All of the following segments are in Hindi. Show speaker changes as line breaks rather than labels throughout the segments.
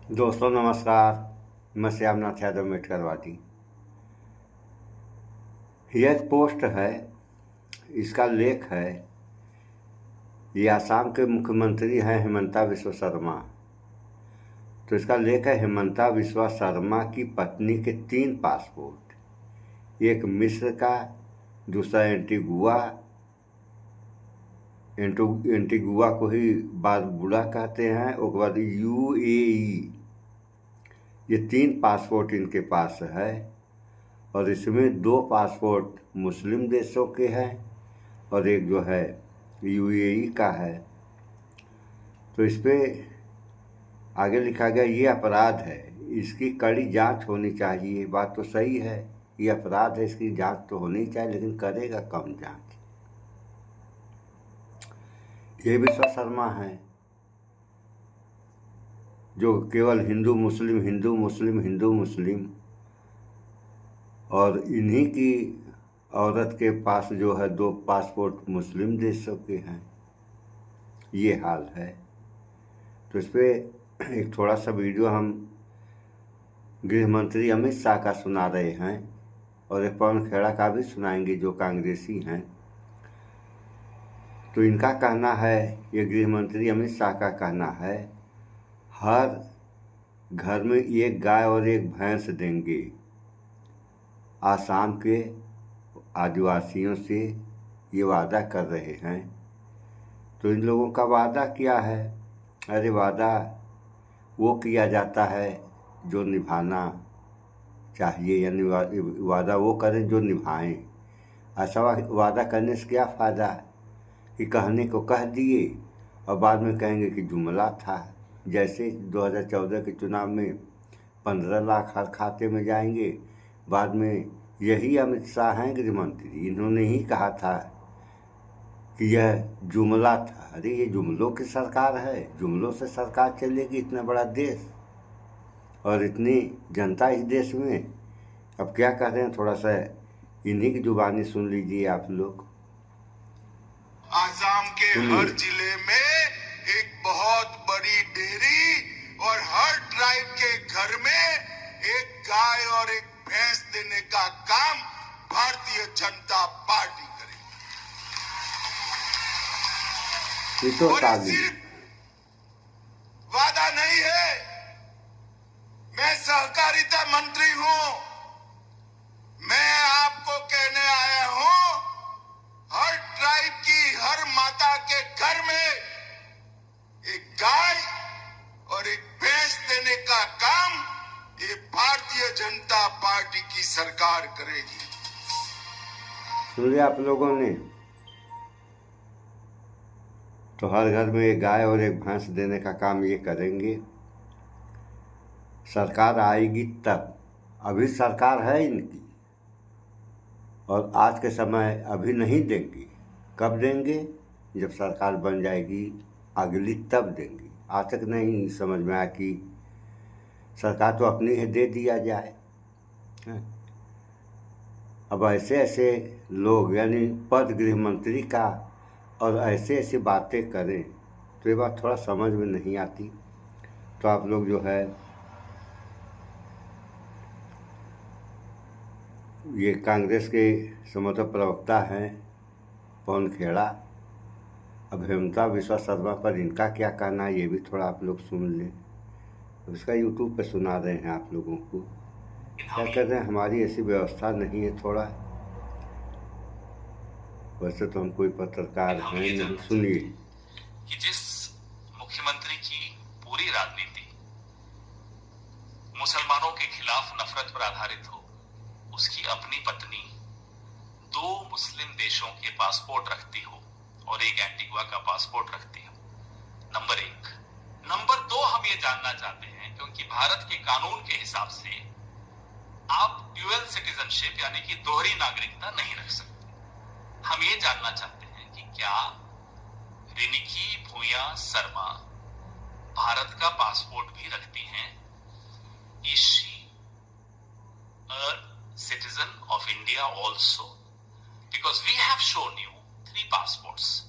दोस्तों नमस्कार। मैं श्यामनाथ यादव मेटकरवादी। यह एक पोस्ट है, इसका लेख है। ये आसाम के मुख्यमंत्री हैं हेमंता बिस्वा शर्मा। तो इसका लेख है हेमंता बिस्वा शर्मा की पत्नी के 3 पासपोर्ट, एक मिस्र का, दूसरा एंटीगुआ को ही बारबुडा कहते हैं, उसके बाद यूएई। ये 3 पासपोर्ट इनके पास है और इसमें 2 पासपोर्ट मुस्लिम देशों के हैं और एक जो है यूएई का है। तो इस पर आगे लिखा गया ये अपराध है, इसकी कड़ी जांच होनी चाहिए। बात तो सही है, ये अपराध है, इसकी जांच तो होनी चाहिए, लेकिन करेगा कौन जांच? ये बिस्वा शर्मा है जो केवल हिंदू मुस्लिम और इन्हीं की औरत के पास जो है 2 पासपोर्ट मुस्लिम देशों के हैं। ये हाल है। तो इस पर एक थोड़ा सा वीडियो हम गृह मंत्री अमित शाह का सुना रहे हैं और एक पवन खेड़ा का भी सुनाएंगे जो कांग्रेसी हैं। तो इनका कहना है, ये गृह मंत्री अमित शाह का कहना है, हर घर में एक गाय और एक भैंस देंगे। आसाम के आदिवासियों से ये वादा कर रहे हैं। तो इन लोगों का वादा क्या है? अरे वादा वो किया जाता है जो निभाना चाहिए, यानी वादा वो करें जो निभाएं। ऐसा वादा करने से क्या फ़ायदा है कि कहने को कह दिए और बाद में कहेंगे कि जुमला था। जैसे 2014 के चुनाव में 15 लाख हर खाते में जाएंगे, बाद में यही अमित शाह हैं गृह मंत्री, इन्होंने ही कहा था कि यह जुमला था। अरे ये जुमलों की सरकार है, जुमलों से सरकार चलेगी? इतना बड़ा देश और इतनी जनता इस देश में। अब क्या कह रहे हैं, थोड़ा सा इन्हीं की जुबानी सुन लीजिए आप लोग।
आसाम के हर जिले में एक बहुत बड़ी डेयरी और हर ट्राइब के घर में एक गाय और एक भैंस देने का काम भारतीय जनता पार्टी करेगी। और ये सिर्फ वादा नहीं है। मैं सहकारिता मंत्री हूं, मैं आपको कहने आया हूं, हर ट्राइब की हर माता के घर में एक गाय और एक भैंस देने का काम ये भारतीय जनता पार्टी की सरकार करेगी।
सुन लिया आप लोगों ने? तो हर घर में एक गाय और एक भैंस देने का काम ये करेंगे। सरकार आएगी तब। अभी सरकार है इनकी और आज के समय अभी नहीं देंगे। कब देंगे? जब सरकार बन जाएगी अगली, तब देंगे। आज तक नहीं समझ में आया कि सरकार तो अपनी है, दे दिया जाए। अब ऐसे ऐसे लोग, यानी पद गृह मंत्री का, और ऐसे ऐसे बातें करें तो ये बात थोड़ा समझ में नहीं आती। तो आप लोग जो है ये कांग्रेस के संभवतः प्रवक्ता हैं पवन खेड़ा। अब हेमंता बिस्वा शर्मा पर इनका क्या कहना है ये भी थोड़ा आप लोग सुन लें। अब इसका यूट्यूब पे सुना रहे हैं आप लोगों को। क्या कर रहे हैं, हमारी ऐसी व्यवस्था नहीं है। थोड़ा वैसे तो हम कोई पत्रकार हैं नहीं। सुनिए
कि जिस मुख्यमंत्री की पूरी राजनीति मुसलमानों के खिलाफ नफरत पर आधारित हो, उसकी अपनी पत्नी 2 मुस्लिम देशों के पासपोर्ट रखती हो और एक एंटीगुआ का पासपोर्ट रखती हो। नंबर 1। नंबर 2, हम ये जानना चाहते हैं क्योंकि भारत के कानून के हिसाब से आप ड्यूअल सिटीजनशिप यानी कि दोहरी नागरिकता नहीं रख सकते। हम ये जानना चाहते हैं कि क्या रिनिकी भूया शर्मा भारत का पासपोर्ट भी रखती हैं? Is she a citizen of India also? Because we have shown you 3 passports.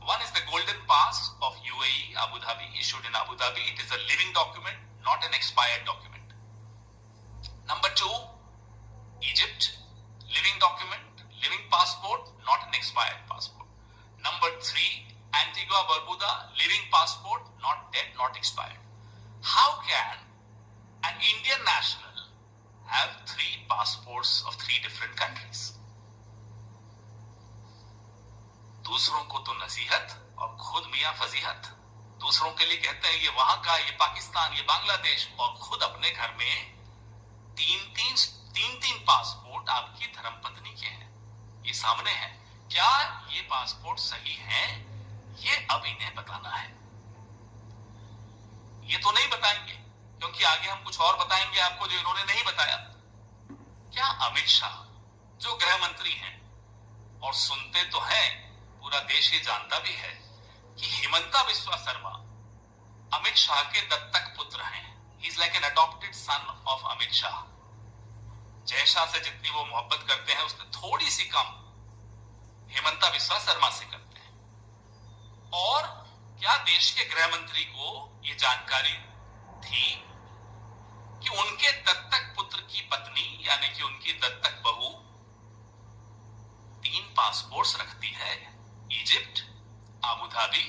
One is the golden pass of UAE, Abu Dhabi, issued in Abu Dhabi. It is a living document, not an expired document. Number 2, Egypt, living document, living passport, not an expired passport. Number 3, Antigua Barbuda, living passport, not dead, not expired. How can an Indian national have 3 passports of 3 different countries? दूसरों को तो नसीहत और खुद मियां फजीहत। दूसरों के लिए कहते हैं ये वहां का, ये पाकिस्तान, ये बांग्लादेश, और खुद अपने घर में तीन पासपोर्ट आपकी धर्मपत्नी के हैं। ये सामने है। क्या ये पासपोर्ट सही हैं? ये अब इन्हें बताना है। ये तो नहीं बताएंगे, क्योंकि आगे हम कुछ और बताएंगे आपको जो इन्होंने नहीं बताया। क्या अमित शाह जो गृह मंत्री हैं, और सुनते तो हैं, पूरा देश ये जानता भी है कि हिमंता बिस्वा शर्मा अमित शाह के दत्तक पुत्र हैं। He is like an adopted son of Amit Shah. Jay Shah से जितनी वो मोहब्बत करते हैं उससे थोड़ी सी कम हिमंता बिस्वा शर्मा से करते हैं। और क्या देश के गृह मंत्री को ये जानकारी थी कि उनके दत्तक पुत्र की पत्नी यानी कि उनकी दत्तक बहू 3 पासपोर्ट्स रखती है? Egypt, Abu Dhabi,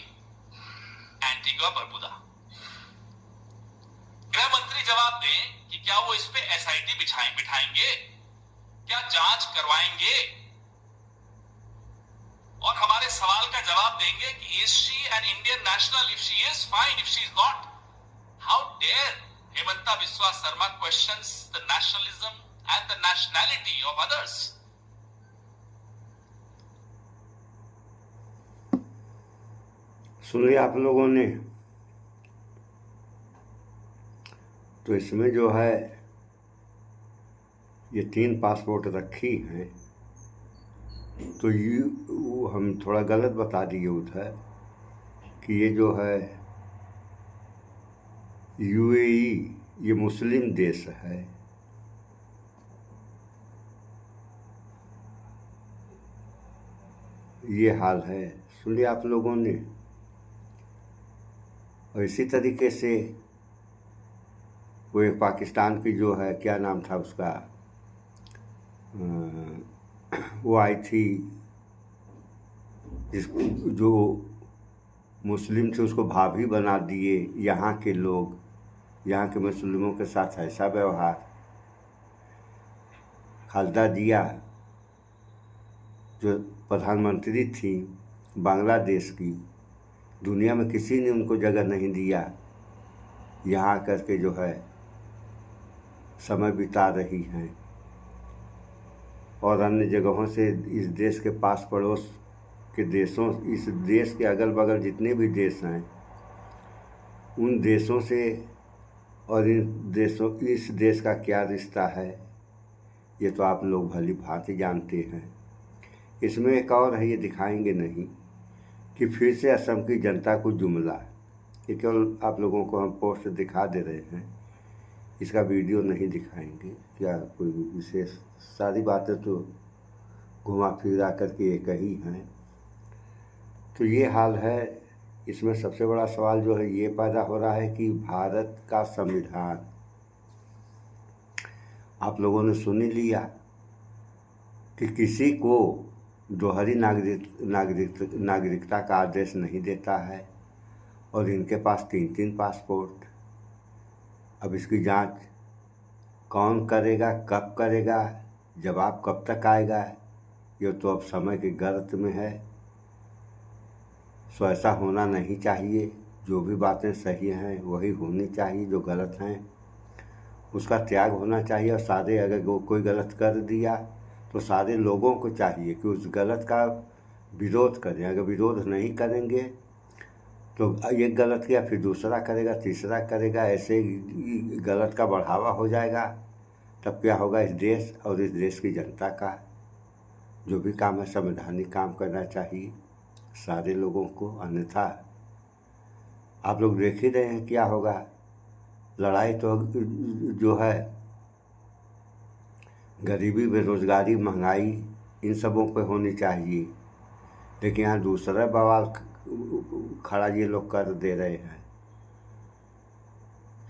Antigua Barbuda. गृह मंत्री जवाब दें कि क्या वो इस पे एसआईटी बिठाएंगे, क्या जांच करवाएंगे, और हमारे सवाल का जवाब देंगे कि is she an Indian national? If she is, fine. If she is not, how dare Himanta Biswa Sarma questions the nationalism and the nationality of others.
सुन लिया आप लोगों ने? तो इसमें जो है ये 3 पासपोर्ट रखी हैं, तो ये हम थोड़ा गलत बता दिए उधर कि ये जो है यूएई ये मुस्लिम देश है। ये हाल है। सुन लिया आप लोगों ने? और इसी तरीके से वो एक पाकिस्तान की जो है, क्या नाम था उसका, वो आई थी जो मुस्लिम थे उसको भाभी बना दिए यहाँ के लोग, यहाँ के मुस्लिमों के साथ ऐसा व्यवहार। खालदा जिया जो प्रधानमंत्री थी बांग्लादेश की, दुनिया में किसी ने उनको जगह नहीं दिया, यहाँ आकर के जो है समय बिता रही हैं। और अन्य जगहों से इस देश के पास पड़ोस के देशों, इस देश के अगल बगल जितने भी देश हैं उन देशों से और इस देश का क्या रिश्ता है ये तो आप लोग भली भांति जानते हैं। इसमें एक और है, ये दिखाएंगे नहीं कि फिर से असम की जनता को जुमला। ये केवल आप लोगों को हम पोस्ट दिखा दे रहे हैं, इसका वीडियो नहीं दिखाएंगे। क्या कोई विशेष, सारी बातें तो घुमा फिरा करके एक ही हैं। तो ये हाल है। इसमें सबसे बड़ा सवाल जो है ये पैदा हो रहा है कि भारत का संविधान आप लोगों ने सुन ही लिया कि किसी को दोहरी नागरिकता का आदेश नहीं देता है, और इनके पास 3 पासपोर्ट। अब इसकी जांच कौन करेगा, कब करेगा, जवाब कब तक आएगा, ये तो अब समय की गर्त में है। सो ऐसा होना नहीं चाहिए। जो भी बातें सही हैं वही होनी चाहिए, जो गलत हैं उसका त्याग होना चाहिए। और सारे, अगर कोई गलत कर दिया तो सारे लोगों को चाहिए कि उस गलत का विरोध करें। अगर विरोध नहीं करेंगे तो एक गलत किया फिर दूसरा करेगा, तीसरा करेगा, ऐसे गलत का बढ़ावा हो जाएगा। तब क्या होगा? इस देश और इस देश की जनता का जो भी काम है संवैधानिक काम करना चाहिए सारे लोगों को। अन्यथा आप लोग देख ही रहे हैं क्या होगा। लड़ाई तो जो है गरीबी, बेरोजगारी, महंगाई, इन सबों पे होनी चाहिए, लेकिन यहाँ दूसरा बवाल खड़ा ये लोग कर दे रहे हैं।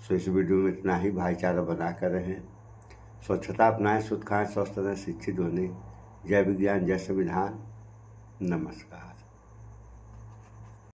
सो इस वीडियो में इतना ही। भाईचारा बना कर रहें, स्वच्छता अपनाएं, शुद्ध खाएं, स्वस्थ रहें, शिक्षित बने। जय विज्ञान, जय संविधान। नमस्कार।